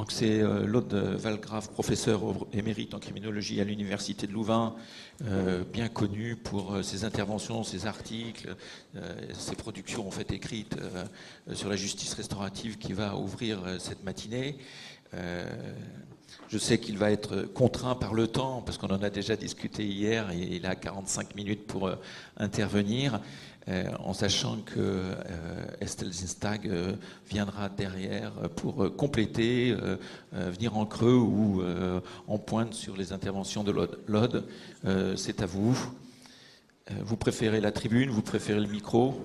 Donc c'est Laude Valgrave, professeur émérite en criminologie à l'Université de Louvain, bien connu pour ses interventions, ses articles, ses productions en fait écrites sur la justice restaurative qui va ouvrir cette matinée. Je sais qu'il va être contraint par le temps, parce qu'on en a déjà discuté hier, et il a 45 minutes pour intervenir, en sachant que Estelle Zistag viendra derrière pour compléter, venir en creux ou en pointe sur les interventions de Laude. Laude, c'est à vous. Vous préférez la tribune, vous préférez le micro ?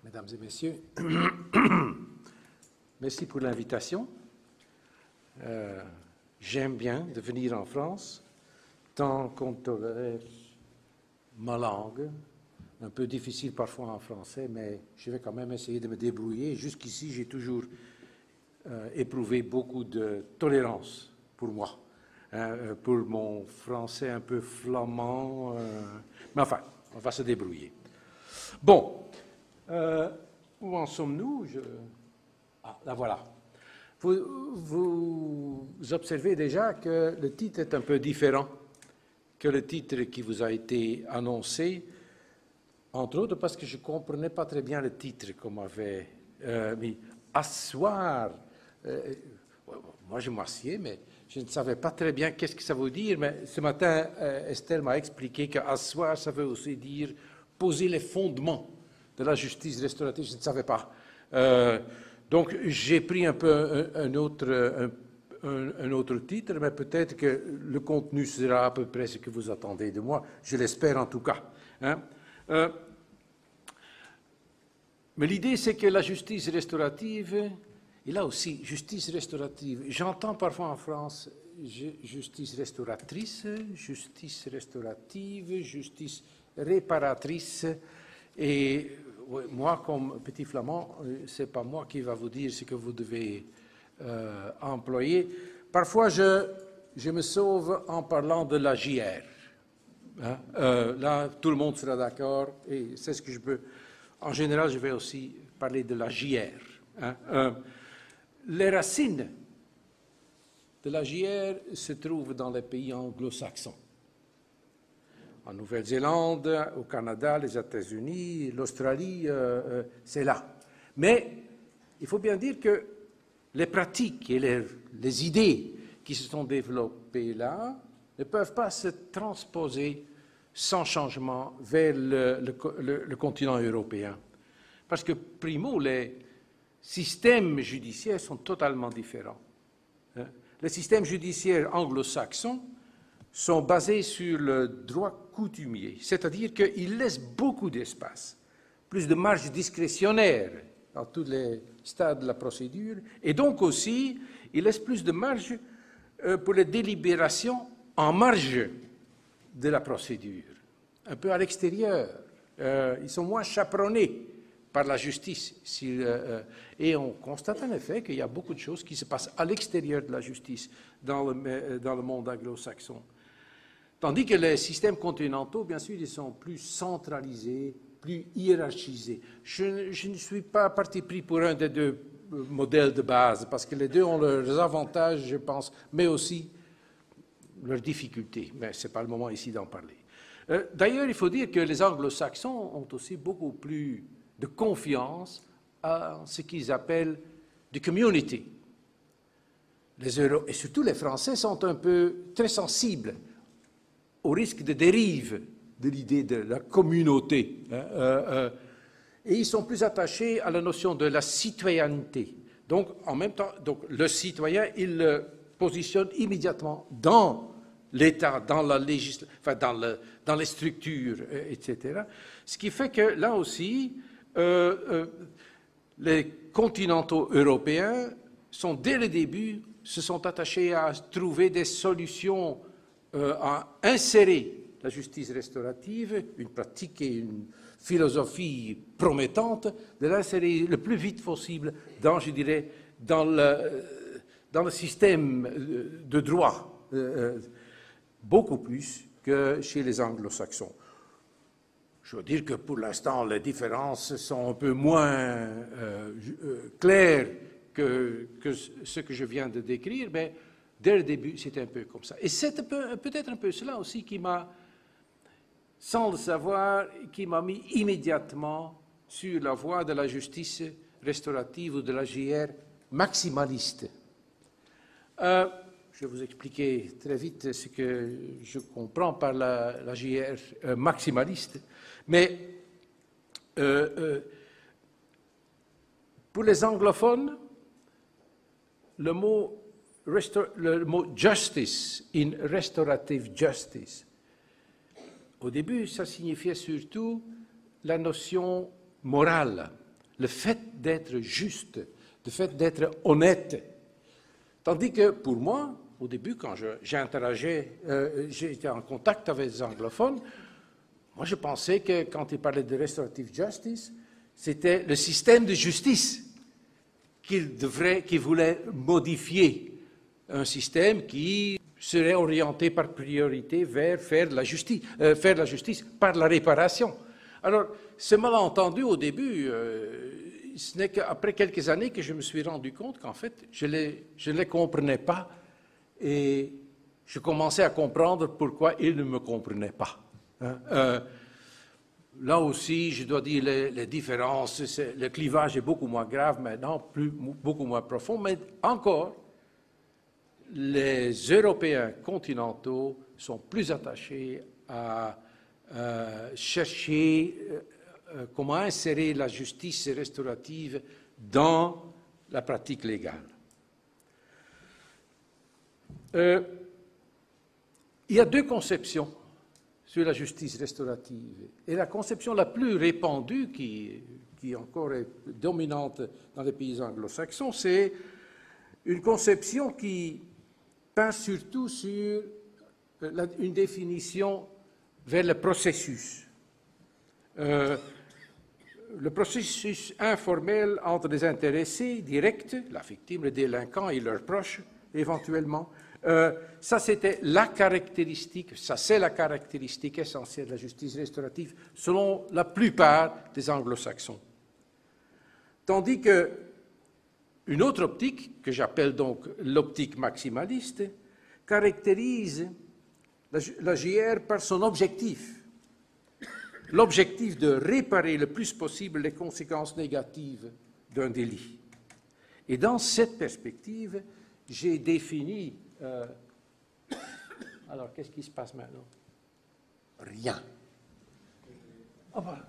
Mesdames et messieurs, merci pour l'invitation. J'aime bien de venir en France, tant qu'on tolère ma langue, un peu difficile parfois en français, mais je vais quand même essayer de me débrouiller. Jusqu'ici, j'ai toujours éprouvé beaucoup de tolérance pour moi, pour mon français un peu flamand, mais enfin, on va se débrouiller. Bon. Où en sommes-nous? Ah, là voilà. Vous observez déjà que le titre est un peu différent que le titre qui vous a été annoncé, entre autres parce que je ne comprenais pas très bien le titre qu'on m'avait mis. Asseoir. Moi, je m'assieds, mais je ne savais pas très bien qu'est-ce que ça veut dire. Mais ce matin, Estelle m'a expliqué qu'asseoir, ça veut aussi dire poser les fondements de la justice restaurative, je ne savais pas. Donc, j'ai pris un peu un autre titre, mais peut-être que le contenu sera à peu près ce que vous attendez de moi. Je l'espère en tout cas. Hein. Mais l'idée, c'est que la justice restaurative, et là aussi, justice restaurative, j'entends parfois en France justice restauratrice, justice restaurative, justice réparatrice, et moi, comme petit flamand, ce n'est pas moi qui va vous dire ce que vous devez employer. Parfois, je me sauve en parlant de la JR. Hein? Là, tout le monde sera d'accord, et c'est ce que je peux. En général, je vais aussi parler de la JR. Hein? Les racines de la JR se trouvent dans les pays anglo-saxons. En Nouvelle-Zélande, au Canada, les États-Unis, l'Australie, c'est là. Mais il faut bien dire que les pratiques et les idées qui se sont développées là ne peuvent pas se transposer sans changement vers le continent européen. Parce que, primo, les systèmes judiciaires sont totalement différents. Les systèmes judiciaires anglo-saxons sont basés sur le droit coutumier, c'est-à-dire qu'ils laissent beaucoup d'espace, plus de marge discrétionnaire dans tous les stades de la procédure, et donc aussi, ils laissent plus de marge pour les délibérations en marge de la procédure, un peu à l'extérieur. Ils sont moins chaperonnés par la justice. Et on constate en effet qu'il y a beaucoup de choses qui se passent à l'extérieur de la justice dans le monde anglo-saxon. Tandis que les systèmes continentaux, bien sûr, ils sont plus centralisés, plus hiérarchisés. Je ne suis pas parti pris pour un des deux modèles de base, parce que les deux ont leurs avantages, je pense, mais aussi leurs difficultés. Mais ce n'est pas le moment ici d'en parler. D'ailleurs, il faut dire que les anglo-saxons ont aussi beaucoup plus de confiance à ce qu'ils appellent the community. Et surtout les Français sont un peu très sensibles au risque de dérive de l'idée de la communauté. Et ils sont plus attachés à la notion de la citoyenneté. Donc, en même temps, le citoyen, il le positionne immédiatement dans l'État, dans la dans les structures, etc. Ce qui fait que, là aussi, les continentaux européens sont, dès le début, se sont attachés à trouver des solutions à insérer la justice restaurative, une pratique et une philosophie promettante, de l'insérer le plus vite possible dans, je dirais, dans le système de droit, beaucoup plus que que chez les anglo-saxons. Je veux dire que pour l'instant, les différences sont un peu moins claires que ce que je viens de décrire, mais dès le début, c'était un peu comme ça. Et c'est peut-être un peu cela aussi qui m'a, sans le savoir, qui m'a mis immédiatement sur la voie de la justice restaurative ou de la JR maximaliste. Je vais vous expliquer très vite ce que je comprends par la JR maximaliste. Mais pour les anglophones, le mot justice, in restorative justice, au début, ça signifiait surtout la notion morale, le fait d'être juste, le fait d'être honnête. Tandis que pour moi, au début, quand j'étais en contact avec les anglophones, moi je pensais que quand ils parlaient de restorative justice, c'était le système de justice qu'ils voulaient modifier. Un système qui serait orienté par priorité vers faire la justice par la réparation. Alors, ce malentendu au début, ce n'est qu'après quelques années que je me suis rendu compte qu'en fait, je ne les comprenais pas et je commençais à comprendre pourquoi ils ne me comprenaient pas. Là aussi, je dois dire les différences, le clivage est beaucoup moins grave maintenant, beaucoup moins profond, mais encore, les Européens continentaux sont plus attachés à chercher comment insérer la justice restaurative dans la pratique légale. Il y a deux conceptions sur la justice restaurative. Et la conception la plus répandue, qui encore est dominante dans les pays anglo-saxons, c'est une conception qui peint surtout sur une définition vers le processus. Le processus informel entre les intéressés directs, la victime, le délinquant et leurs proches, éventuellement. Ça, c'est la caractéristique essentielle de la justice restaurative, selon la plupart des anglo-saxons. Tandis que une autre optique, que j'appelle donc l'optique maximaliste, caractérise la JR par son objectif. L'objectif de réparer le plus possible les conséquences négatives d'un délit. Et dans cette perspective, j'ai défini... Alors, qu'est-ce qui se passe maintenant? Rien. Oh, voilà.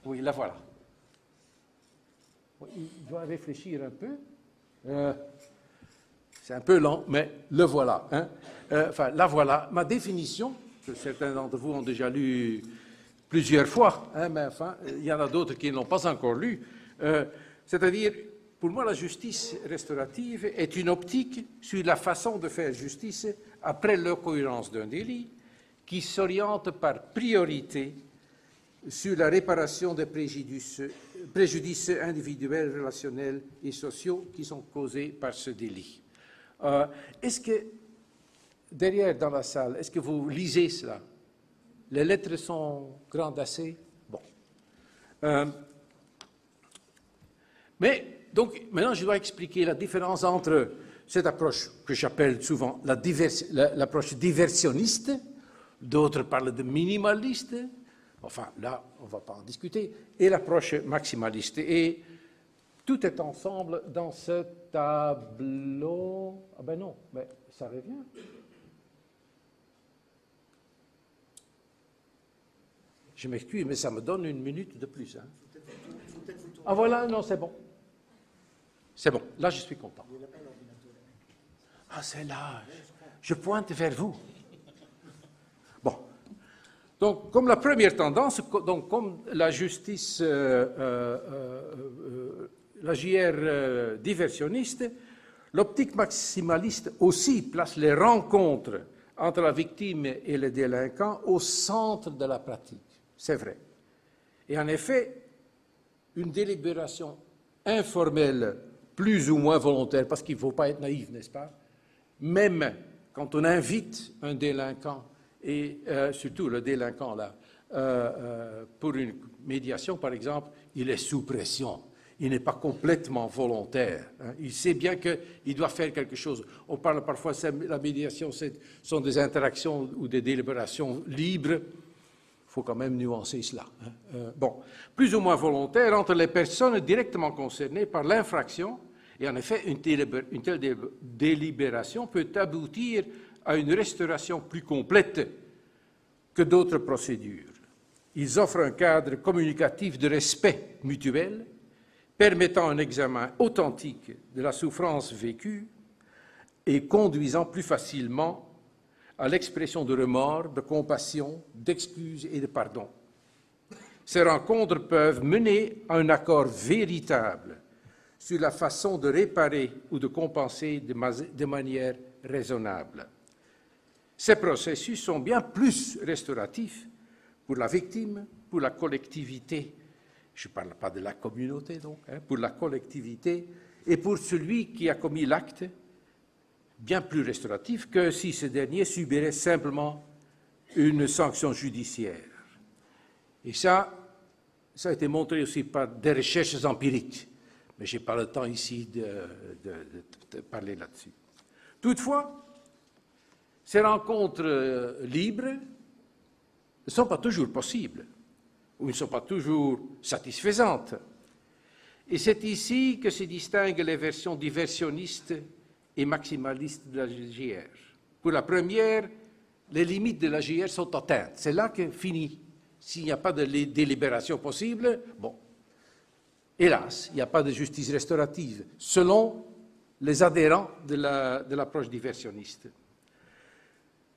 Oui, la voilà. Il doit réfléchir un peu. C'est un peu lent, mais le voilà. Hein. Enfin, la voilà. Ma définition, que certains d'entre vous ont déjà lu plusieurs fois, hein, mais enfin, il y en a d'autres qui ne l'ont pas encore lu. C'est-à-dire, pour moi, la justice restaurative est une optique sur la façon de faire justice après l'occurrence d'un délit qui s'oriente par priorité sur la réparation des préjudices individuels, relationnels et sociaux qui sont causés par ce délit. Est-ce que, derrière dans la salle, est-ce que vous lisez cela? Les lettres sont grandes assez? Bon. Mais, donc, maintenant, je dois expliquer la différence entre cette approche que j'appelle souvent l'approche diversionniste, d'autres parlent de minimaliste, enfin, là, on ne va pas en discuter, et l'approche maximaliste. Et tout est ensemble dans ce tableau. Ah ben non, mais ça revient. Je m'excuse, mais ça me donne une minute de plus. Hein. Ah voilà, non, c'est bon. C'est bon, là je suis content. Ah, c'est là. Je pointe vers vous. Bon. Donc, comme la première tendance, donc, comme la justice, la JR diversionniste, l'optique maximaliste aussi place les rencontres entre la victime et le délinquant au centre de la pratique. C'est vrai. Et en effet, une délibération informelle, plus ou moins volontaire, parce qu'il ne faut pas être naïf, n'est-ce pas? Même quand on invite un délinquant et surtout le délinquant là, pour une médiation par exemple, il est sous pression. Il n'est pas complètement volontaire. Hein. Il sait bien qu'il doit faire quelque chose. On parle parfois de la médiation, ce sont des interactions ou des délibérations libres. Il faut quand même nuancer cela. Hein. Bon, plus ou moins volontaire entre les personnes directement concernées par l'infraction. Et en effet, une telle délibération peut aboutir à une restauration plus complète que d'autres procédures. Ils offrent un cadre communicatif de respect mutuel, permettant un examen authentique de la souffrance vécue et conduisant plus facilement à l'expression de remords, de compassion, d'excuses et de pardon. Ces rencontres peuvent mener à un accord véritable sur la façon de réparer ou de compenser de manière raisonnable. Ces processus sont bien plus restauratifs pour la victime, pour la collectivité. Je ne parle pas de la communauté, donc, hein, pour la collectivité et pour celui qui a commis l'acte, bien plus restauratif que si ce dernier subirait simplement une sanction judiciaire. Et ça a été montré aussi par des recherches empiriques, mais je n'ai pas le temps ici de parler là-dessus. Toutefois, ces rencontres libres ne sont pas toujours possibles, ou ne sont pas toujours satisfaisantes. Et c'est ici que se distinguent les versions diversionnistes et maximalistes de la JR. Pour la première, les limites de la JR sont atteintes. C'est là que finit. S'il n'y a pas de délibération possible, bon, hélas, il n'y a pas de justice restaurative, selon les adhérents de l'approche diversionniste.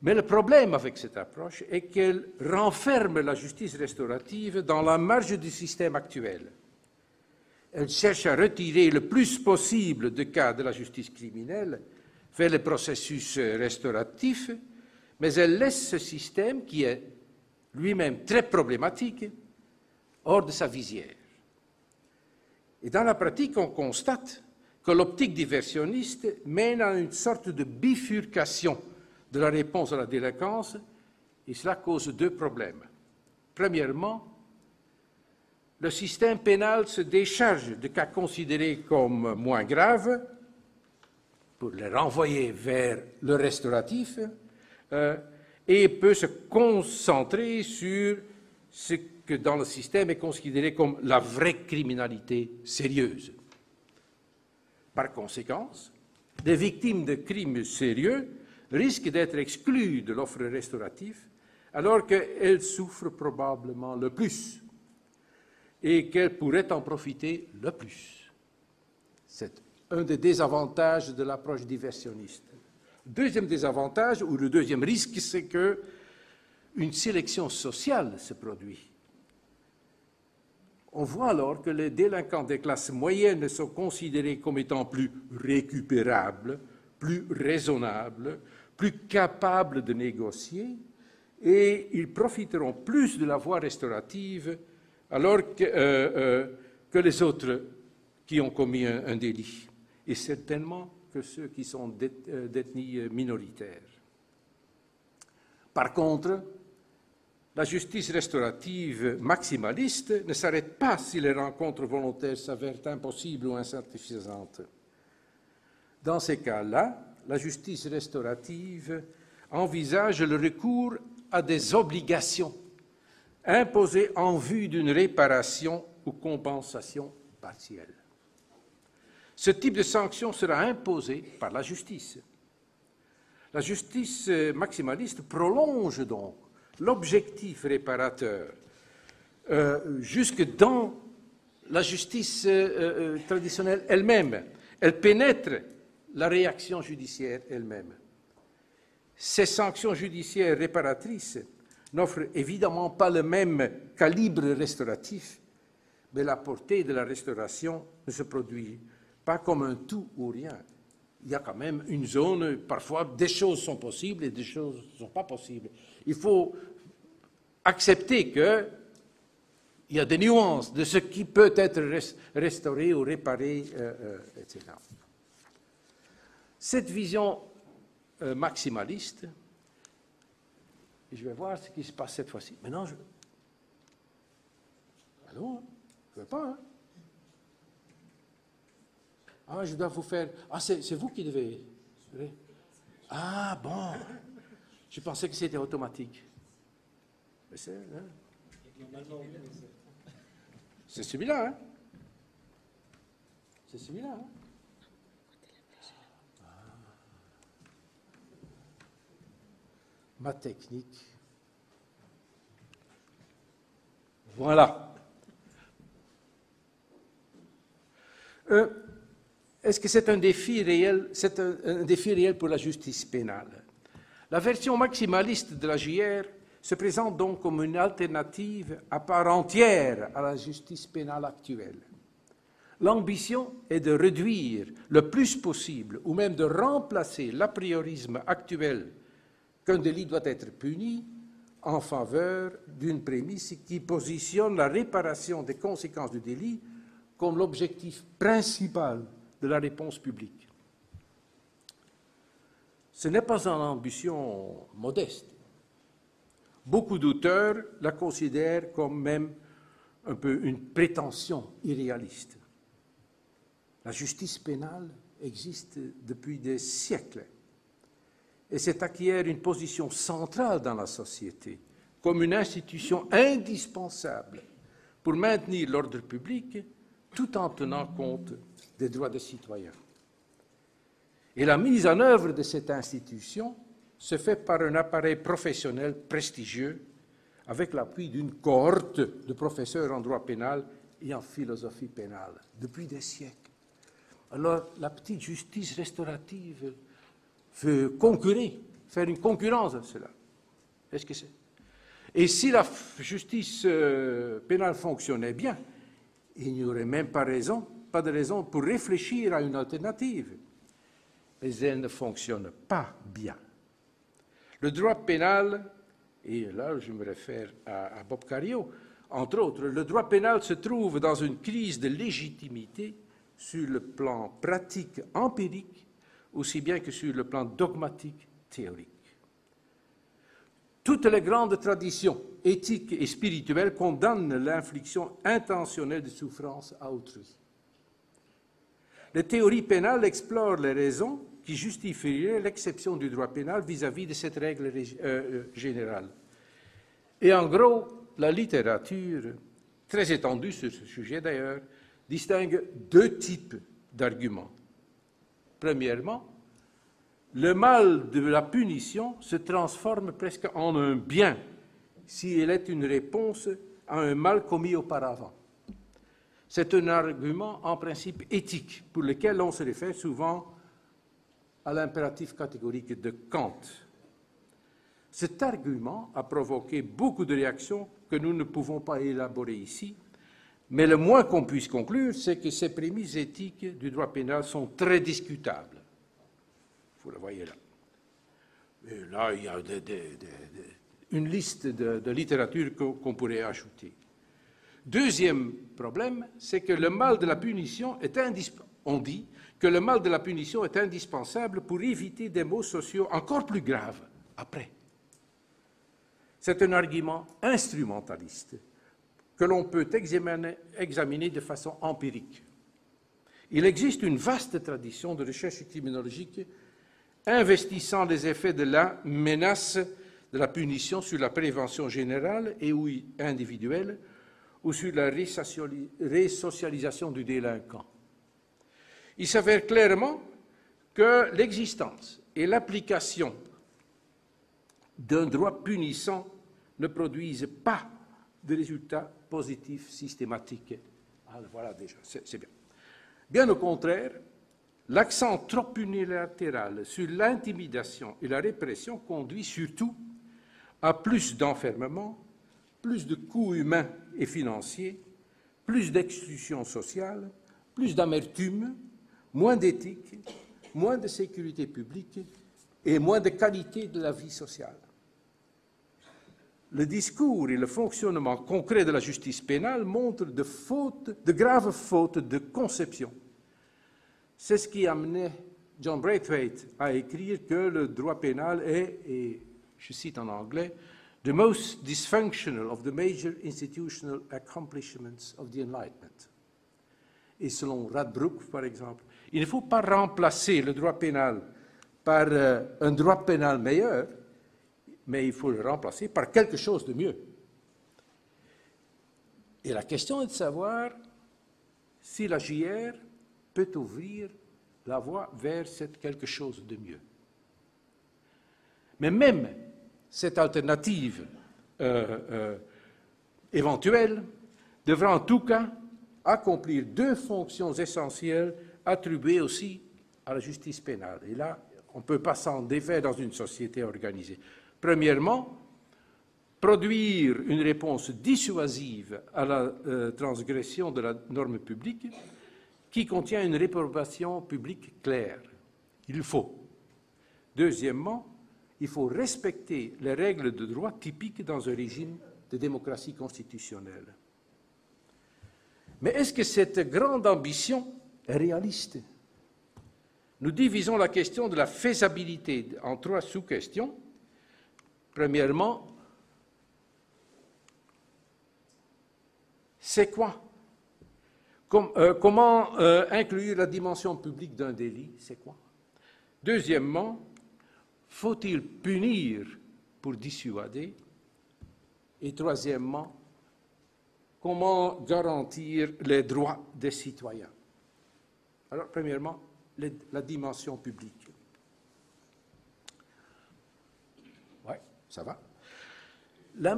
Mais le problème avec cette approche est qu'elle renferme la justice restaurative dans la marge du système actuel. Elle cherche à retirer le plus possible de cas de la justice criminelle vers le processus restauratif, mais elle laisse ce système, qui est lui-même très problématique, hors de sa visière. Et dans la pratique, on constate que l'optique diversionniste mène à une sorte de bifurcation de la réponse à la délinquance, et cela cause deux problèmes. Premièrement, le système pénal se décharge de cas considérés comme moins graves pour les renvoyer vers le restauratif et peut se concentrer sur ce que dans le système est considéré comme la vraie criminalité sérieuse. Par conséquent, des victimes de crimes sérieux risquent d'être exclues de l'offre restaurative alors qu'elles souffrent probablement le plus et qu'elles pourraient en profiter le plus. C'est un des désavantages de l'approche diversionniste. Deuxième désavantage, ou le deuxième risque, c'est qu'une sélection sociale se produit. On voit alors que les délinquants des classes moyennes sont considérés comme étant plus récupérables, plus raisonnables, plus capables de négocier, et ils profiteront plus de la voie restaurative alors que les autres qui ont commis un délit, et certainement que ceux qui sont détenus minoritaires. Par contre, la justice restaurative maximaliste ne s'arrête pas si les rencontres volontaires s'avèrent impossibles ou insuffisantes. Dans ces cas-là, la justice restaurative envisage le recours à des obligations imposées en vue d'une réparation ou compensation partielle. Ce type de sanction sera imposé par la justice. La justice maximaliste prolonge donc l'objectif réparateur jusque dans la justice traditionnelle elle-même. Elle pénètre la réaction judiciaire elle-même. Ces sanctions judiciaires réparatrices n'offrent évidemment pas le même calibre restauratif, mais la portée de la restauration ne se produit pas comme un tout ou rien. Il y a quand même une zone, parfois des choses sont possibles et des choses ne sont pas possibles. Il faut accepter qu'il y a des nuances de ce qui peut être restauré ou réparé, etc. Cette vision maximaliste Et je vais voir ce qui se passe cette fois-ci. Maintenant, je... Ah non, hein, je ne veux pas. Hein. Ah, je dois vous faire... Ah, c'est vous qui devez... Ah, bon. Je pensais que c'était automatique. Mais c'est... Hein. C'est celui-là, hein. C'est celui-là, hein. Ma technique. Voilà. Est-ce que c'est un défi réel? C'est un défi réel pour la justice pénale. La version maximaliste de la JR se présente donc comme une alternative à part entière à la justice pénale actuelle. L'ambition est de réduire le plus possible, ou même de remplacer l'apriorisme actuel qu'un délit doit être puni en faveur d'une prémisse qui positionne la réparation des conséquences du délit comme l'objectif principal de la réponse publique. Ce n'est pas une ambition modeste. Beaucoup d'auteurs la considèrent comme même un peu une prétention irréaliste. La justice pénale existe depuis des siècles et s'est acquiert une position centrale dans la société comme une institution indispensable pour maintenir l'ordre public tout en tenant compte des droits des citoyens. Et la mise en œuvre de cette institution se fait par un appareil professionnel prestigieux avec l'appui d'une cohorte de professeurs en droit pénal et en philosophie pénale depuis des siècles. Alors, la petite justice restaurative veut concurrer, faire une concurrence à cela. Est-ce que c'est? Et si la justice pénale fonctionnait bien, il n'y aurait même pas de raison pour réfléchir à une alternative. Mais elle ne fonctionne pas bien. Le droit pénal, et là je me réfère à Bob Cario, entre autres, le droit pénal se trouve dans une crise de légitimité sur le plan pratique empirique, aussi bien que sur le plan dogmatique théorique. Toutes les grandes traditions éthiques et spirituelles condamnent l'infliction intentionnelle de souffrance à autrui. Les théories pénales explorent les raisons qui justifieraient l'exception du droit pénal vis-à-vis de cette règle générale. Et en gros, la littérature, très étendue sur ce sujet d'ailleurs, distingue deux types d'arguments. Premièrement, le mal de la punition se transforme presque en un bien si elle est une réponse à un mal commis auparavant. C'est un argument en principe éthique pour lequel on se réfère souvent à l'impératif catégorique de Kant. Cet argument a provoqué beaucoup de réactions que nous ne pouvons pas élaborer ici, mais le moins qu'on puisse conclure, c'est que ces prémices éthiques du droit pénal sont très discutables. Vous le voyez là. Et là, il y a une liste de littérature qu'on pourrait ajouter. Deuxième problème, c'est que le mal de la punition est on dit que le mal de la punition est indispensable pour éviter des maux sociaux encore plus graves après. C'est un argument instrumentaliste que l'on peut examiner de façon empirique. Il existe une vaste tradition de recherche criminologique investissant les effets de la menace de la punition sur la prévention générale et ou individuelle ou sur la résocialisation du délinquant. Il s'avère clairement que l'existence et l'application d'un droit punissant ne produisent pas de résultats positifs systématiques. Ah, voilà déjà, c'est bien. Bien au contraire, l'accent trop unilatéral sur l'intimidation et la répression conduit surtout à plus d'enfermement, plus de coûts humains et financiers, plus d'exclusion sociale, plus d'amertume, moins d'éthique, moins de sécurité publique et moins de qualité de la vie sociale. Le discours et le fonctionnement concret de la justice pénale montrent de graves fautes de conception. C'est ce qui amenait John Braithwaite à écrire que le droit pénal est, et je cite en anglais, the most dysfunctional of the major institutional accomplishments of the Enlightenment. Et selon Radbruch, par exemple, il ne faut pas remplacer le droit pénal par un droit pénal meilleur, mais il faut le remplacer par quelque chose de mieux. Et la question est de savoir si la JR peut ouvrir la voie vers cette quelque chose de mieux. Mais même cette alternative éventuelle devra en tout cas accomplir deux fonctions essentielles attribuées aussi à la justice pénale. Et là, on ne peut pas s'en défaire dans une société organisée. Premièrement, produire une réponse dissuasive à la transgression de la norme publique qui contient une réprobation publique claire. Il faut. Deuxièmement, il faut respecter les règles de droit typiques dans un régime de démocratie constitutionnelle. Mais est-ce que cette grande ambition est réaliste? Nous divisons la question de la faisabilité en trois sous-questions. Premièrement, c'est quoi? Comment inclure la dimension publique d'un délit? C'est quoi? Deuxièmement, faut-il punir pour dissuader? Et troisièmement, comment garantir les droits des citoyens? Alors, premièrement, la dimension publique. Oui, ça va. La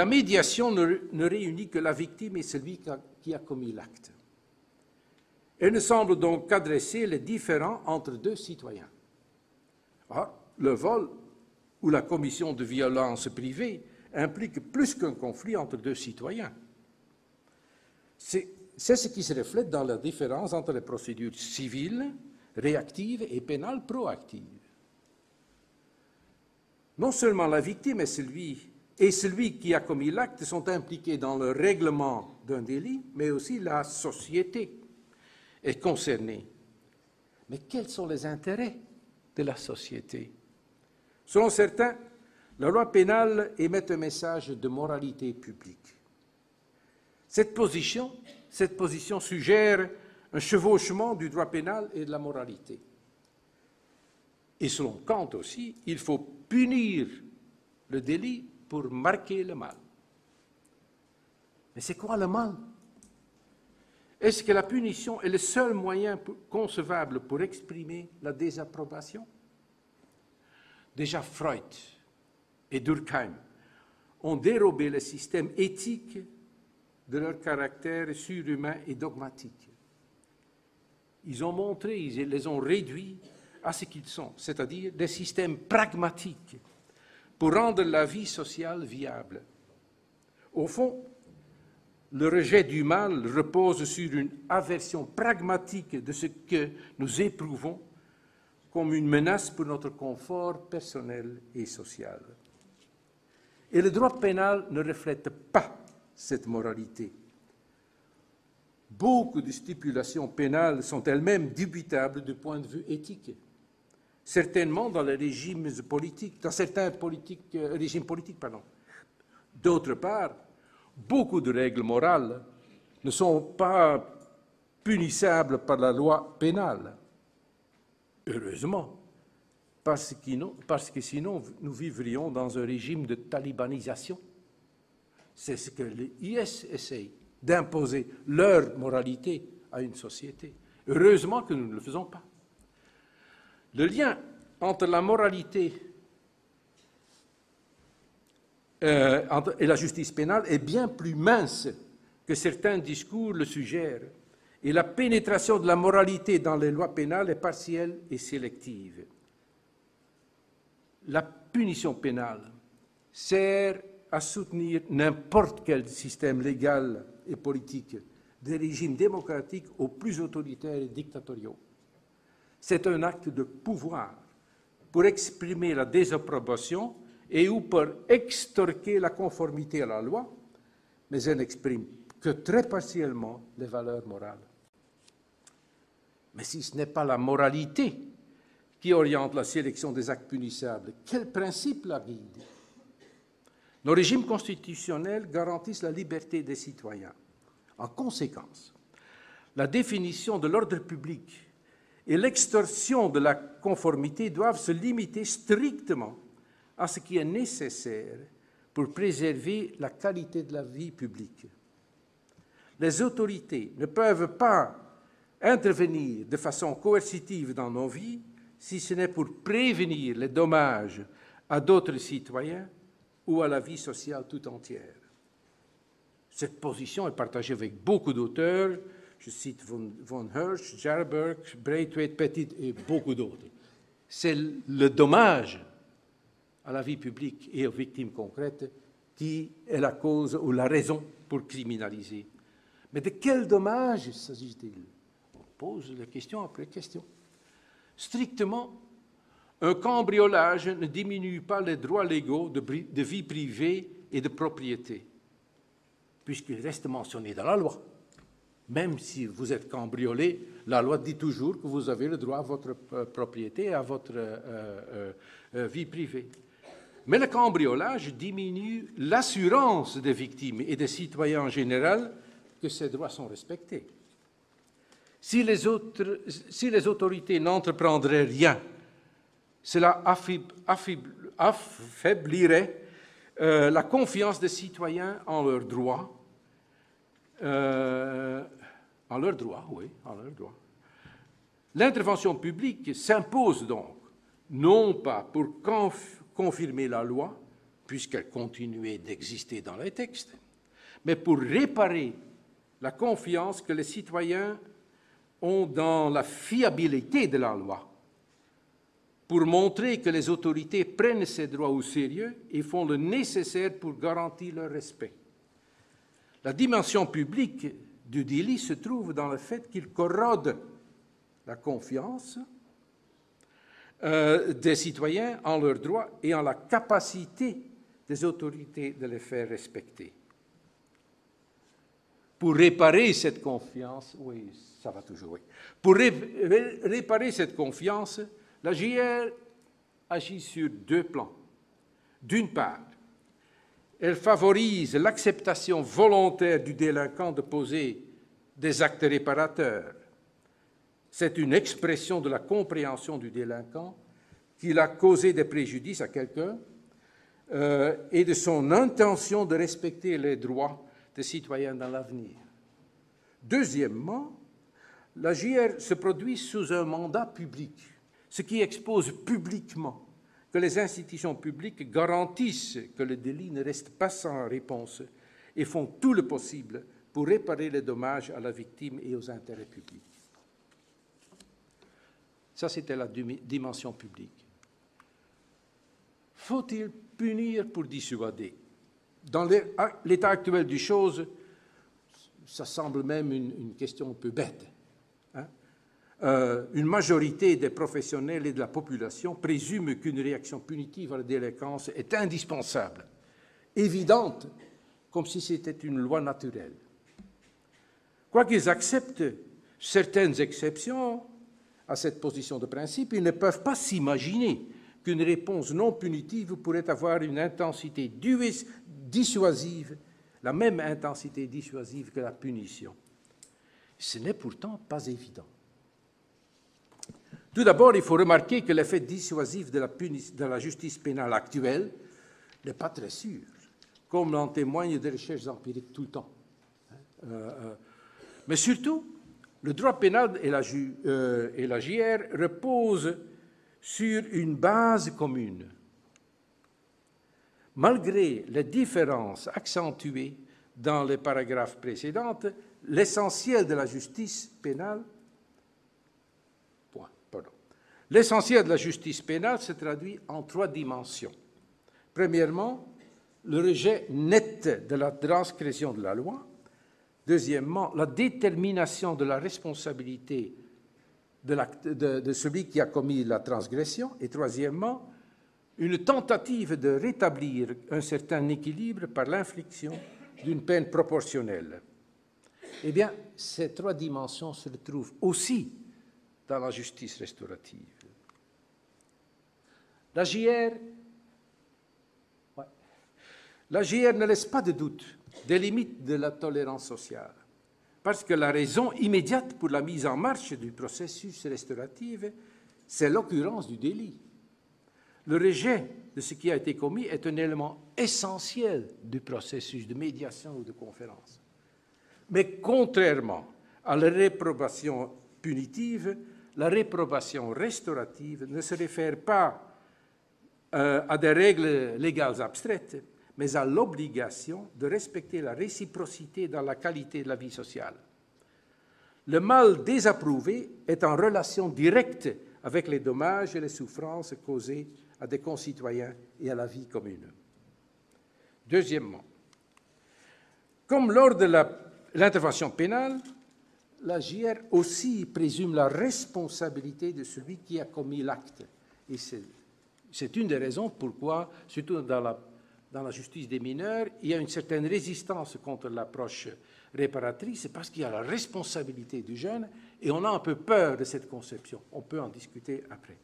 médiation ne réunit que la victime et celui qui a commis l'acte. Elle ne semble donc qu'adresser les différends entre deux citoyens. Or, le vol ou la commission de violences privées implique plus qu'un conflit entre deux citoyens. C'est ce qui se reflète dans la différence entre les procédures civiles, réactives et pénales proactives. Non seulement la victime et celui qui a commis l'acte sont impliqués dans le règlement d'un délit, mais aussi la société est concernée. Mais quels sont les intérêts de la société? Selon certains, la loi pénale émet un message de moralité publique. Cette position suggère un chevauchement du droit pénal et de la moralité. Et selon Kant aussi, il faut punir le délit pour marquer le mal. Mais c'est quoi le mal? Est-ce que la punition est le seul moyen concevable pour exprimer la désapprobation? Déjà Freud et Durkheim ont dérobé le système éthique de leur caractère surhumain et dogmatique. Ils ont montré, ils les ont réduits à ce qu'ils sont, c'est-à-dire des systèmes pragmatiques pour rendre la vie sociale viable. Au fond, le rejet du mal repose sur une aversion pragmatique de ce que nous éprouvons comme une menace pour notre confort personnel et social. Et le droit pénal ne reflète pas cette moralité. Beaucoup de stipulations pénales sont elles-mêmes dubitables du point de vue éthique. Certainement dans les régimes politiques, dans certains régimes politiques. D'autre part, beaucoup de règles morales ne sont pas punissables par la loi pénale. Heureusement, parce que sinon nous vivrions dans un régime de talibanisation. C'est ce que l'IS essaye, d'imposer leur moralité à une société. Heureusement que nous ne le faisons pas. Le lien entre la moralité et la justice pénale est bien plus mince que certains discours le suggèrent, et la pénétration de la moralité dans les lois pénales est partielle et sélective. La punition pénale sert à soutenir n'importe quel système légal et politique, des régimes démocratiques aux plus autoritaires et dictatoriaux. C'est un acte de pouvoir pour exprimer la désapprobation et ou pour extorquer la conformité à la loi, mais elle n'exprime que très partiellement les valeurs morales. Mais si ce n'est pas la moralité qui oriente la sélection des actes punissables, quel principe la guide? Nos régimes constitutionnels garantissent la liberté des citoyens. En conséquence, la définition de l'ordre public et l'extorsion de la conformité doivent se limiter strictement à ce qui est nécessaire pour préserver la qualité de la vie publique. Les autorités ne peuvent pas intervenir de façon coercitive dans nos vies si ce n'est pour prévenir les dommages à d'autres citoyens ou à la vie sociale tout entière. Cette position est partagée avec beaucoup d'auteurs, je cite von Hirsch, Jarberg, Braithwaite, Petit et beaucoup d'autres. C'est le dommage à la vie publique et aux victimes concrètes qui est la cause ou la raison pour criminaliser. Mais de quel dommage s'agit-il? On pose la question après question. Strictement, un cambriolage ne diminue pas les droits légaux de vie privée et de propriété, puisqu'il reste mentionné dans la loi. Même si vous êtes cambriolé, la loi dit toujours que vous avez le droit à votre propriété et à votre vie privée. Mais le cambriolage diminue l'assurance des victimes et des citoyens en général que ces droits sont respectés. Si les autorités n'entreprendraient rien, cela affaiblirait la confiance des citoyens en leurs droits. En leurs droits. L'intervention publique s'impose donc, non pas pour confirmer la loi, puisqu'elle continuait d'exister dans les textes, mais pour réparer la confiance que les citoyens ont dans la fiabilité de la loi, pour montrer que les autorités prennent ces droits au sérieux et font le nécessaire pour garantir leur respect. La dimension publique du délit se trouve dans le fait qu'il corrode la confiance des citoyens en leurs droits et en la capacité des autorités de les faire respecter. Pour réparer cette confiance, oui, ça va toujours, oui. Pour réparer cette confiance, la JR agit sur deux plans. D'une part, elle favorise l'acceptation volontaire du délinquant de poser des actes réparateurs. C'est une expression de la compréhension du délinquant qu'il a causé des préjudices à quelqu'un et de son intention de respecter les droits des citoyens dans l'avenir. Deuxièmement, la JR se produit sous un mandat public, ce qui expose publiquement que les institutions publiques garantissent que le délit ne reste pas sans réponse et font tout le possible pour réparer les dommages à la victime et aux intérêts publics. Ça, c'était la dimension publique. Faut-il punir pour dissuader? Dans l'état actuel des choses, ça semble même une question un peu bête. Une majorité des professionnels et de la population présume qu'une réaction punitive à la délinquance est indispensable, évidente, comme si c'était une loi naturelle. Quoiqu'ils acceptent certaines exceptions à cette position de principe, ils ne peuvent pas s'imaginer qu'une réponse non punitive pourrait avoir une intensité dissuasive, la même intensité dissuasive que la punition. Ce n'est pourtant pas évident. Tout d'abord, il faut remarquer que l'effet dissuasif de la justice pénale actuelle n'est pas très sûr, comme en témoignent des recherches empiriques tout le temps. Mais surtout, le droit pénal et la JR reposent sur une base commune. Malgré les différences accentuées dans les paragraphes précédents, l'essentiel de la justice pénale L'essentiel de la justice pénale se traduit en trois dimensions. Premièrement, le rejet net de la transgression de la loi. Deuxièmement, la détermination de la responsabilité de celui qui a commis la transgression. Et troisièmement, une tentative de rétablir un certain équilibre par l'infliction d'une peine proportionnelle. Eh bien, ces trois dimensions se retrouvent aussi dans la justice restaurative. La JR La JR ne laisse pas de doute des limites de la tolérance sociale, parce que la raison immédiate pour la mise en marche du processus restauratif, c'est l'occurrence du délit. Le rejet de ce qui a été commis est un élément essentiel du processus de médiation ou de conférence. Mais contrairement à la réprobation punitive, la réprobation restaurative ne se réfère pas à des règles légales abstraites, mais à l'obligation de respecter la réciprocité dans la qualité de la vie sociale. Le mal désapprouvé est en relation directe avec les dommages et les souffrances causées à des concitoyens et à la vie commune. Deuxièmement, comme lors de l'intervention pénale, la JR aussi présume la responsabilité de celui qui a commis l'acte. Et c'est une des raisons pourquoi, surtout dans la justice des mineurs, il y a une certaine résistance contre l'approche réparatrice, c'est parce qu'il y a la responsabilité du jeune et on a un peu peur de cette conception. On peut en discuter après.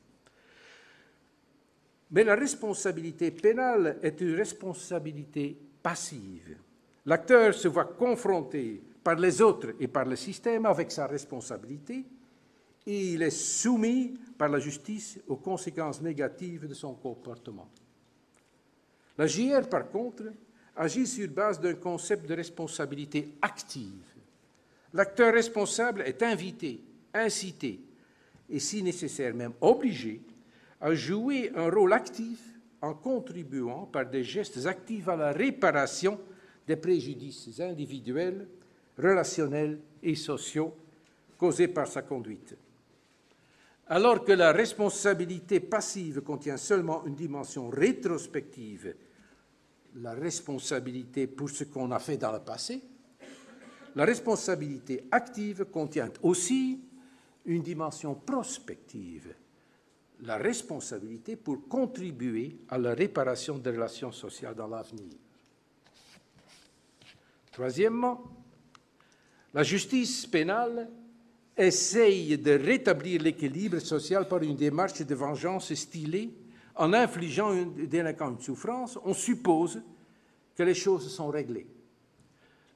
Mais la responsabilité pénale est une responsabilité passive. L'acteur se voit confronté par les autres et par le système avec sa responsabilité et il est soumis par la justice aux conséquences négatives de son comportement. La JR, par contre, agit sur base d'un concept de responsabilité active. L'acteur responsable est invité, incité et, si nécessaire, même obligé à jouer un rôle actif en contribuant par des gestes actifs à la réparation des préjudices individuels, relationnels et sociaux causés par sa conduite. Alors que la responsabilité passive contient seulement une dimension rétrospective, la responsabilité pour ce qu'on a fait dans le passé, la responsabilité active contient aussi une dimension prospective, la responsabilité pour contribuer à la réparation des relations sociales dans l'avenir. Troisièmement, la justice pénale essaye de rétablir l'équilibre social par une démarche de vengeance stylée. En infligeant un délinquant une souffrance, on suppose que les choses sont réglées.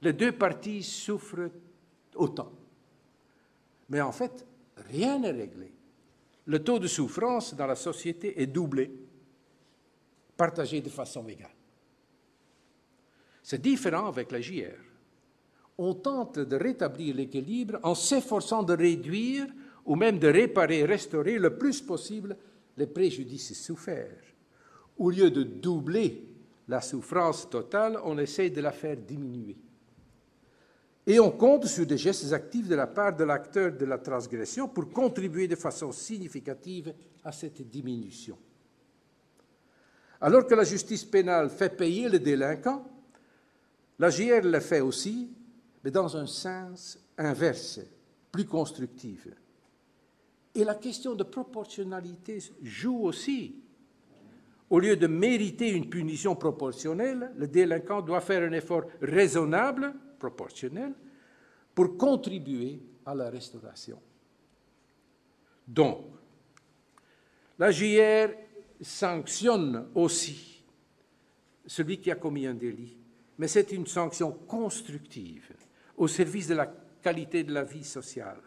Les deux parties souffrent autant. Mais en fait, rien n'est réglé. Le taux de souffrance dans la société est doublé, partagé de façon égale. C'est différent avec la JR. On tente de rétablir l'équilibre en s'efforçant de réduire ou même de réparer, restaurer le plus possible les préjudices soufferts. Au lieu de doubler la souffrance totale, on essaie de la faire diminuer. Et on compte sur des gestes actifs de la part de l'acteur de la transgression pour contribuer de façon significative à cette diminution. Alors que la justice pénale fait payer le délinquant, la JR le fait aussi, mais dans un sens inverse, plus constructif. Et la question de proportionnalité joue aussi. Au lieu de mériter une punition proportionnelle, le délinquant doit faire un effort raisonnable, proportionnel, pour contribuer à la restauration. Donc, la JR sanctionne aussi celui qui a commis un délit, mais c'est une sanction constructive au service de la qualité de la vie sociale.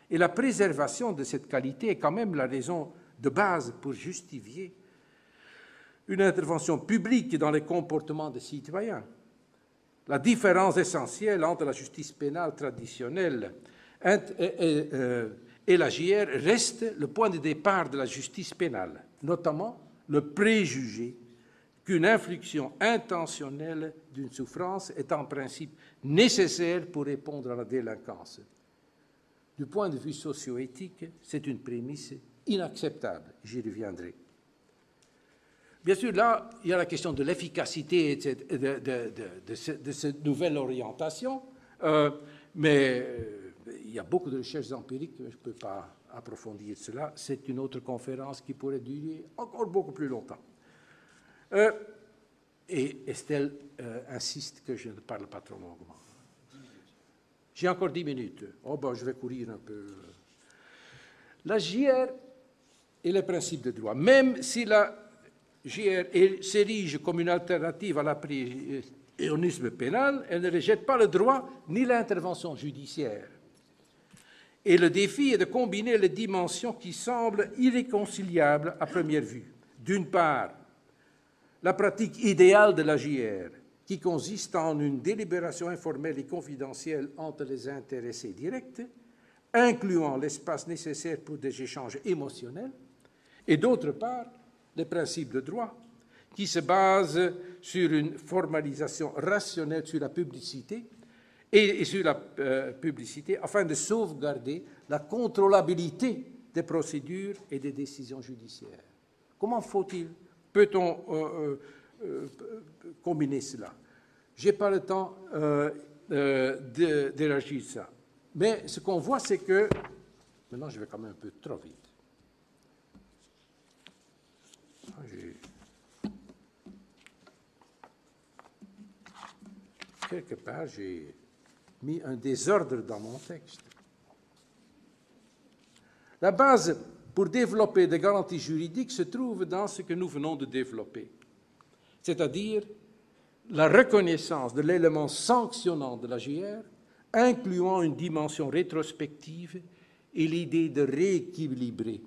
Et la préservation de cette qualité est quand même la raison de base pour justifier une intervention publique dans les comportements des citoyens. La différence essentielle entre la justice pénale traditionnelle et la JR reste le point de départ de la justice pénale, notamment le préjugé qu'une infliction intentionnelle d'une souffrance est en principe nécessaire pour répondre à la délinquance. Du point de vue socio-éthique, c'est une prémisse inacceptable. J'y reviendrai. Bien sûr, là, il y a la question de l'efficacité de cette nouvelle orientation, mais il y a beaucoup de recherches empiriques, je ne peux pas approfondir cela. C'est une autre conférence qui pourrait durer encore beaucoup plus longtemps. Et Estelle insiste que je ne parle pas trop longuement. J'ai encore 10 minutes. Oh ben, je vais courir un peu. La JR et les principes de droit, même si JR s'érige comme une alternative à l'aprionisme pénal, elle ne rejette pas le droit ni l'intervention judiciaire. Et le défi est de combiner les dimensions qui semblent irréconciliables à première vue. D'une part, la pratique idéale de la JR, qui consiste en une délibération informelle et confidentielle entre les intéressés directs, incluant l'espace nécessaire pour des échanges émotionnels, et d'autre part, les principes de droit, qui se basent sur une formalisation rationnelle sur la publicité et sur la publicité afin de sauvegarder la contrôlabilité des procédures et des décisions judiciaires. Comment peut-on combiner cela? Je n'ai pas le temps d'élargir ça. Mais ce qu'on voit, c'est que... Maintenant, je vais quand même un peu trop vite. Quelque part, j'ai mis un désordre dans mon texte. La base pour développer des garanties juridiques se trouve dans ce que nous venons de développer, c'est-à-dire la reconnaissance de l'élément sanctionnant de la JR, incluant une dimension rétrospective et l'idée de rééquilibrer.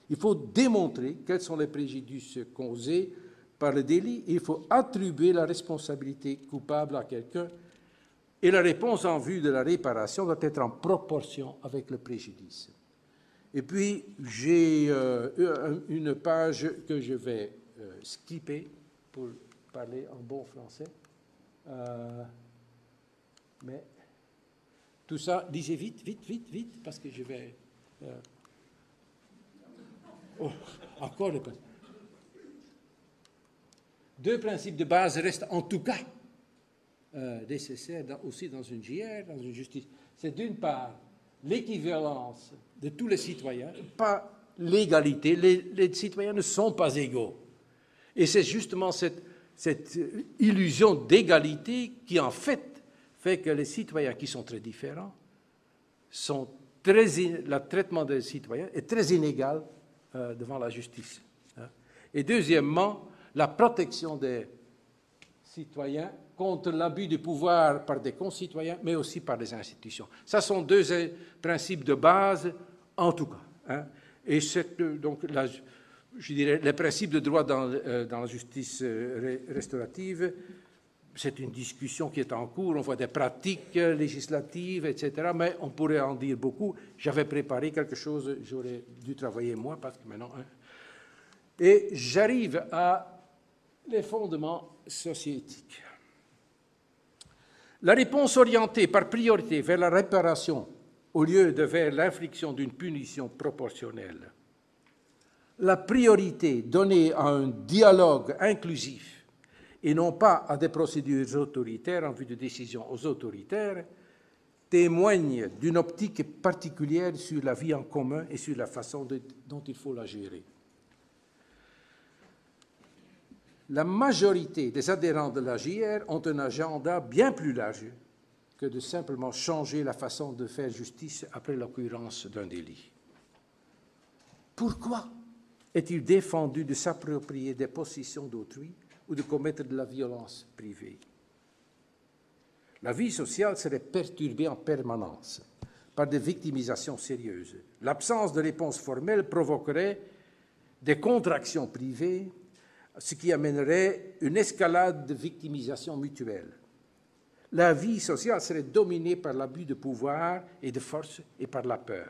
Il faut démontrer quels sont les préjudices causés par le délit et il faut attribuer la responsabilité coupable à quelqu'un et la réponse en vue de la réparation doit être en proportion avec le préjudice. Et puis, j'ai une page que je vais skipper pour parler en bon français. Mais tout ça, lisez vite, parce que je vais... encore le principe. Deux principes de base restent en tout cas nécessaires aussi dans une JR, dans une justice. C'est d'une part l'équivalence de tous les citoyens, pas l'égalité. Les citoyens ne sont pas égaux. Et c'est justement cette illusion d'égalité qui, en fait que les citoyens qui sont très différents, le traitement des citoyens est très inégal devant la justice. Et deuxièmement, la protection des citoyens contre l'abus de pouvoir par des concitoyens, mais aussi par les institutions. Ça sont deux principes de base, en tout cas. Et donc, je dirais, les principes de droit dans la justice restaurative, c'est une discussion qui est en cours. On voit des pratiques législatives, etc., mais on pourrait en dire beaucoup. J'avais préparé quelque chose, j'aurais dû travailler moi, parce que maintenant... Et j'arrive à les fondements socio-éthiques. La réponse orientée par priorité vers la réparation au lieu de vers l'infliction d'une punition proportionnelle. La priorité donnée à un dialogue inclusif et non pas à des procédures autoritaires en vue de décisions aux autoritaires témoigne d'une optique particulière sur la vie en commun et sur la façon dont il faut la gérer. La majorité des adhérents de la JR ont un agenda bien plus large que de simplement changer la façon de faire justice après l'occurrence d'un délit. Pourquoi est-il défendu de s'approprier des possessions d'autrui ou de commettre de la violence privée? La vie sociale serait perturbée en permanence par des victimisations sérieuses. L'absence de réponse formelle provoquerait des contractions privées, ce qui amènerait une escalade de victimisation mutuelle. La vie sociale serait dominée par l'abus de pouvoir et de force et par la peur.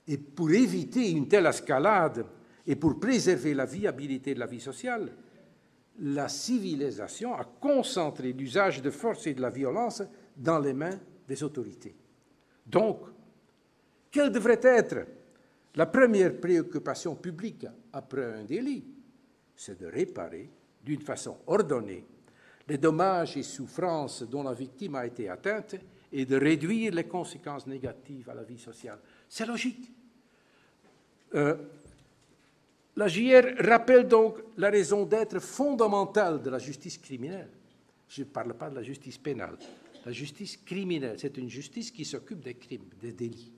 Et pour éviter une telle escalade et pour préserver la viabilité de la vie sociale, la civilisation a concentré l'usage de force et de la violence dans les mains des autorités. Donc, quelle devrait être la première préoccupation publique après un délit? C'est de réparer d'une façon ordonnée les dommages et souffrances dont la victime a été atteinte et de réduire les conséquences négatives à la vie sociale. C'est logique. La JR rappelle donc la raison d'être fondamentale de la justice criminelle. Je ne parle pas de la justice pénale. La justice criminelle, c'est une justice qui s'occupe des crimes, des délits.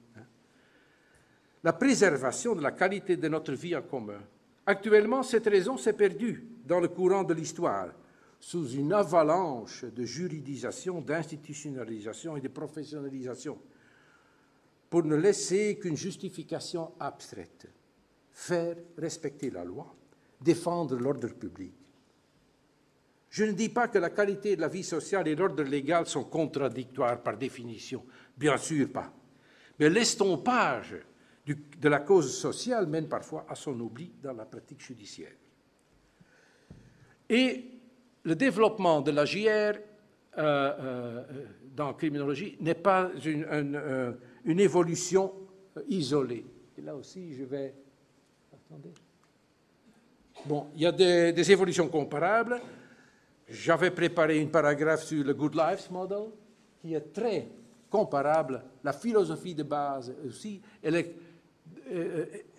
La préservation de la qualité de notre vie en commun Actuellement, cette raison s'est perdue dans le courant de l'histoire, sous une avalanche de juridisation, d'institutionnalisation et de professionnalisation, pour ne laisser qu'une justification abstraite, faire respecter la loi, défendre l'ordre public. Je ne dis pas que la qualité de la vie sociale et l'ordre légal sont contradictoires par définition, bien sûr pas. Mais l'estompage de la cause sociale mène parfois à son oubli dans la pratique judiciaire. Et le développement de la JR dans la criminologie n'est pas une évolution isolée. Et là aussi, je vais... Attendez. Bon, il y a des évolutions comparables. J'avais préparé un paragraphe sur le Good Lives Model, qui est très comparable. La philosophie de base aussi, elle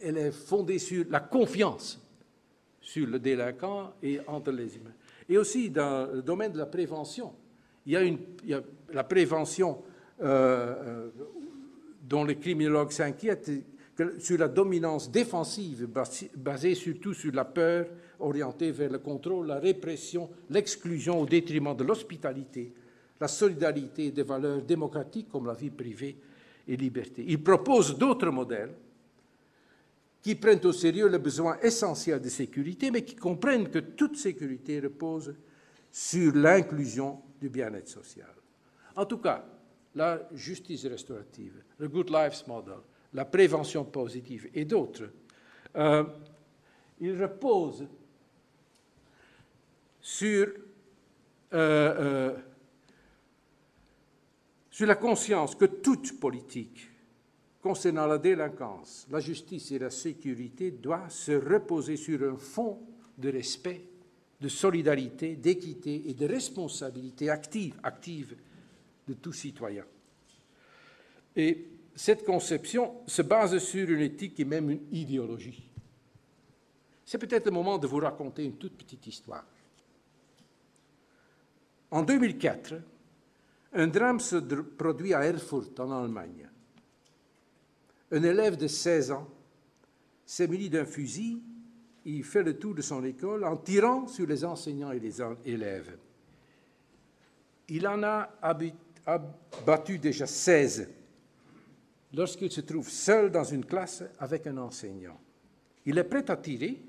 est fondée sur la confiance sur le délinquant et entre les humains. Et aussi, dans le domaine de la prévention, il y a la prévention dont les criminologues s'inquiètent, sur la dominance défensive basée surtout sur la peur, orientée vers le contrôle, la répression, l'exclusion au détriment de l'hospitalité, la solidarité et des valeurs démocratiques comme la vie privée et liberté. Il propose d'autres modèles qui prennent au sérieux le besoin essentiel de sécurité, mais qui comprennent que toute sécurité repose sur l'inclusion du bien-être social. En tout cas, la justice restaurative, le Good Lives Model, la prévention positive et d'autres, ils reposent sur la conscience que toute politique concernant la délinquance, la justice et la sécurité doit se reposer sur un fond de respect, de solidarité, d'équité et de responsabilité active de tout citoyen. Et cette conception se base sur une éthique et même une idéologie. C'est peut-être le moment de vous raconter une toute petite histoire. En 2004, un drame se produit à Erfurt, en Allemagne. Un élève de 16 ans s'est muni d'un fusil, il fait le tour de son école en tirant sur les enseignants et les élèves. Il en a abattu déjà 16 lorsqu'il se trouve seul dans une classe avec un enseignant. Il est prêt à tirer,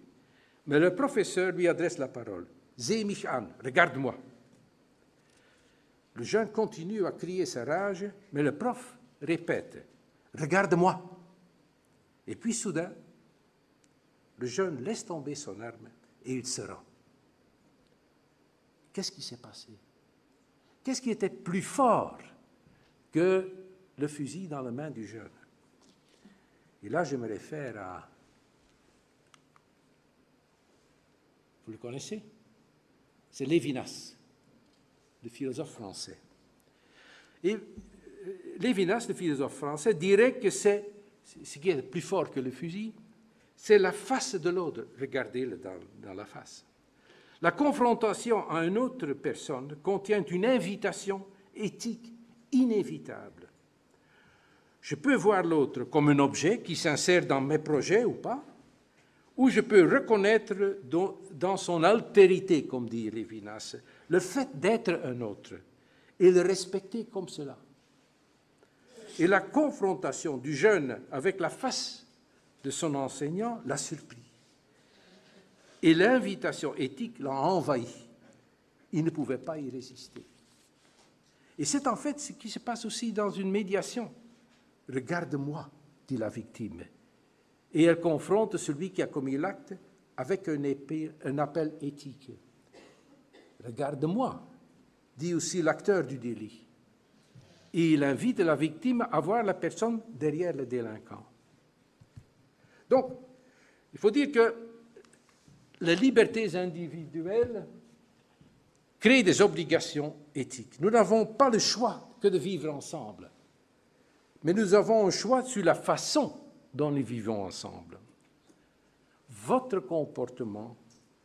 mais le professeur lui adresse la parole. « Seh mich an, regarde-moi ». Le jeune continue à crier sa rage, mais le prof répète « Regarde-moi ». Et puis soudain, le jeune laisse tomber son arme et il se rend. Qu'est-ce qui s'est passé? Qu'est-ce qui était plus fort que le fusil dans la main du jeune? Et là, je me réfère à... Vous le connaissez? C'est Lévinas, le philosophe français. Et Lévinas, le philosophe français, dirait que c'est ce qui est plus fort que le fusil, c'est la face de l'autre. Regardez-le dans la face. La confrontation à une autre personne contient une invitation éthique inévitable. Je peux voir l'autre comme un objet qui s'insère dans mes projets ou pas, ou je peux reconnaître dans son altérité, comme dit Lévinas, le fait d'être un autre et le respecter comme cela. Et la confrontation du jeune avec la face de son enseignant l'a surpris. Et l'invitation éthique l'a envahi. Il ne pouvait pas y résister. Et c'est en fait ce qui se passe aussi dans une médiation. « Regarde-moi », dit la victime. Et elle confronte celui qui a commis l'acte avec un appel éthique. « Regarde-moi », dit aussi l'acteur du délit. Et il invite la victime à voir la personne derrière le délinquant. Donc, il faut dire que les libertés individuelles créent des obligations éthiques. Nous n'avons pas le choix que de vivre ensemble, mais nous avons un choix sur la façon dont nous vivons ensemble. Votre comportement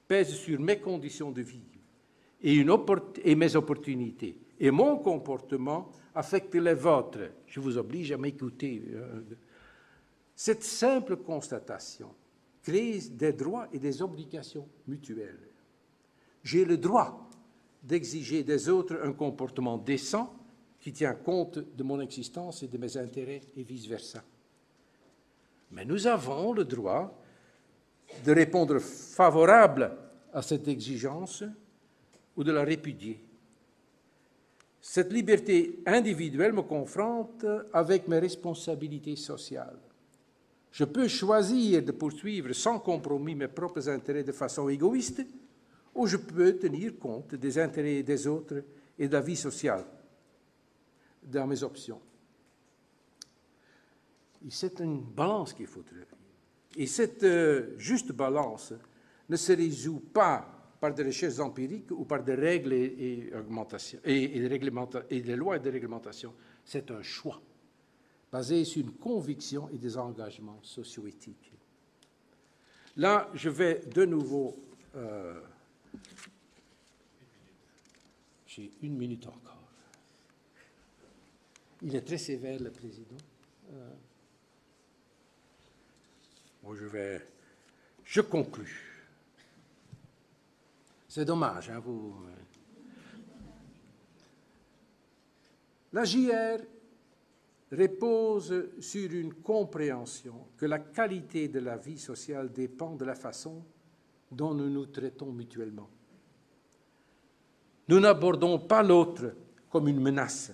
pèse sur mes conditions de vie et mes opportunités, et mon comportement affecte les vôtres. Je vous oblige à m'écouter. Cette simple constatation créer des droits et des obligations mutuelles. J'ai le droit d'exiger des autres un comportement décent qui tient compte de mon existence et de mes intérêts et vice-versa. Mais nous avons le droit de répondre favorable à cette exigence ou de la répudier. Cette liberté individuelle me confronte avec mes responsabilités sociales. Je peux choisir de poursuivre sans compromis mes propres intérêts de façon égoïste, ou je peux tenir compte des intérêts des autres et de la vie sociale dans mes options. Et c'est une balance qu'il faut trouver. Et cette juste balance ne se résout pas par des recherches empiriques ou par des règles et des lois et des réglementations. C'est un choix basé sur une conviction et des engagements socio-éthiques. Là, je vais de nouveau... j'ai 1 minute encore. Il est très sévère, le président. Bon, je conclus. C'est dommage, hein, vous... La JR repose sur une compréhension que la qualité de la vie sociale dépend de la façon dont nous nous traitons mutuellement. Nous n'abordons pas l'autre comme une menace,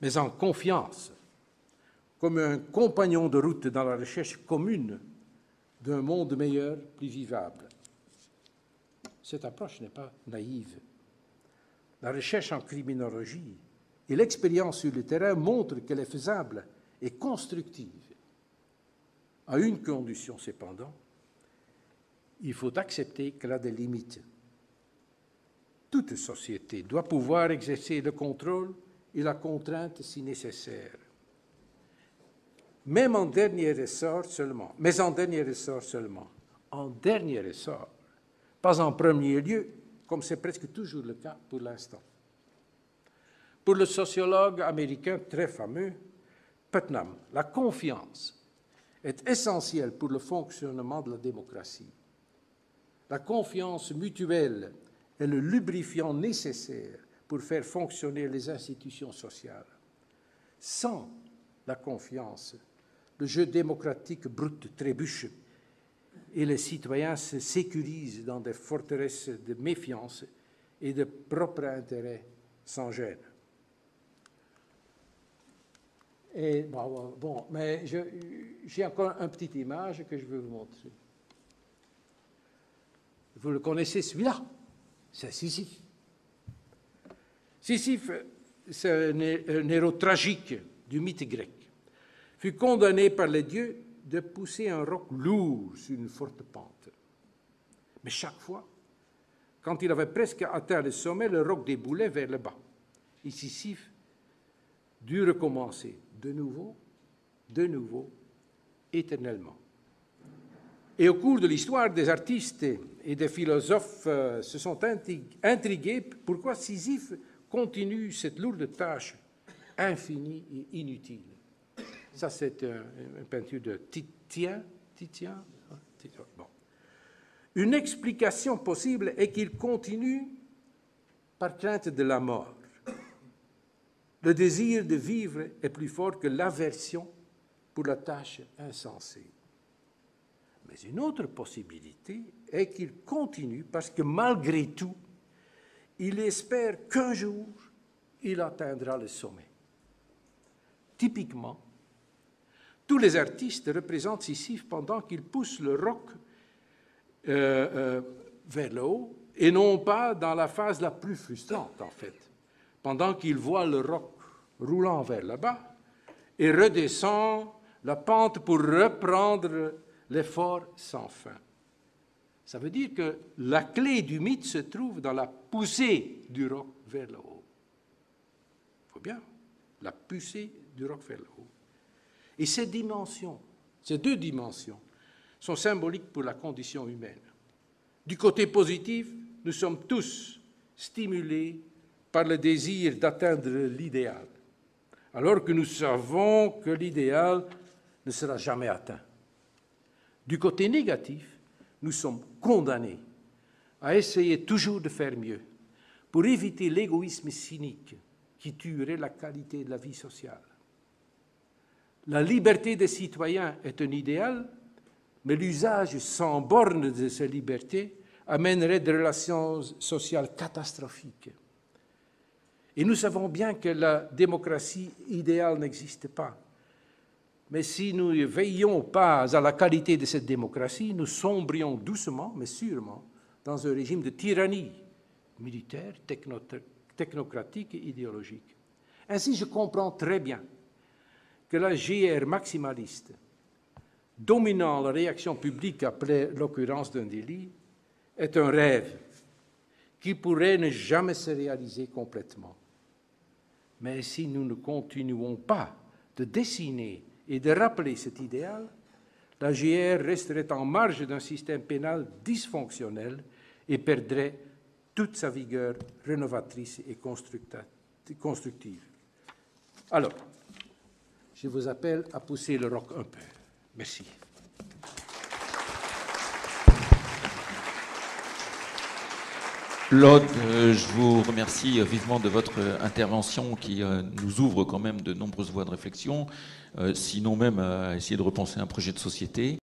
mais en confiance, comme un compagnon de route dans la recherche commune d'un monde meilleur, plus vivable. Cette approche n'est pas naïve. La recherche en criminologie et l'expérience sur le terrain montrent qu'elle est faisable et constructive. À une condition cependant, il faut accepter qu'elle a des limites. Toute société doit pouvoir exercer le contrôle et la contrainte si nécessaire. Mais en dernier ressort seulement, pas en premier lieu, comme c'est presque toujours le cas pour l'instant. Pour le sociologue américain très fameux, Putnam, la confiance est essentielle pour le fonctionnement de la démocratie. La confiance mutuelle est le lubrifiant nécessaire pour faire fonctionner les institutions sociales. Sans la confiance, le jeu démocratique brute trébuche et les citoyens se sécurisent dans des forteresses de méfiance et de propre intérêt sans gêne. Et bon, mais j'ai encore une petite image que je veux vous montrer. Vous le connaissez, celui-là? C'est Sisyphe. Sisyphe, c'est un héros tragique du mythe grec. Fut condamné par les dieux de pousser un roc lourd sur une forte pente. Mais chaque fois, quand il avait presque atteint le sommet, le roc déboulait vers le bas. Et Sisyphe dut recommencer de nouveau, éternellement. Et au cours de l'histoire, des artistes et des philosophes se sont intrigués pourquoi Sisyphe continue cette lourde tâche infinie et inutile. Ça, c'est une peinture de Titien. Bon. Une explication possible est qu'il continue par crainte de la mort. Le désir de vivre est plus fort que l'aversion pour la tâche insensée. Mais une autre possibilité est qu'il continue parce que malgré tout, il espère qu'un jour, il atteindra le sommet. Typiquement, tous les artistes représentent Sisyphe pendant qu'il pousse le roc vers le haut, et non pas dans la phase la plus frustrante, en fait, pendant qu'il voit le roc roulant vers le bas et redescend la pente pour reprendre l'effort sans fin. Ça veut dire que la clé du mythe se trouve dans la poussée du roc vers le haut. Il faut bien, la poussée du roc vers le haut. Et ces deux dimensions, sont symboliques pour la condition humaine. Du côté positif, nous sommes tous stimulés par le désir d'atteindre l'idéal, alors que nous savons que l'idéal ne sera jamais atteint. Du côté négatif, nous sommes condamnés à essayer toujours de faire mieux pour éviter l'égoïsme cynique qui tuerait la qualité de la vie sociale. La liberté des citoyens est un idéal, mais l'usage sans borne de ces libertés amènerait des relations sociales catastrophiques. Et nous savons bien que la démocratie idéale n'existe pas. Mais si nous ne veillons pas à la qualité de cette démocratie, nous sombrions doucement, mais sûrement, dans un régime de tyrannie militaire, technocratique et idéologique. Ainsi, je comprends très bien que la GR maximaliste, dominant la réaction publique après l'occurrence d'un délit, est un rêve qui pourrait ne jamais se réaliser complètement. Mais si nous ne continuons pas de dessiner et de rappeler cet idéal, la GR resterait en marge d'un système pénal dysfonctionnel et perdrait toute sa vigueur rénovatrice et constructive. Alors, je vous appelle à pousser le roc un peu. Merci. Lode, je vous remercie vivement de votre intervention qui nous ouvre quand même de nombreuses voies de réflexion, sinon même à essayer de repenser un projet de société.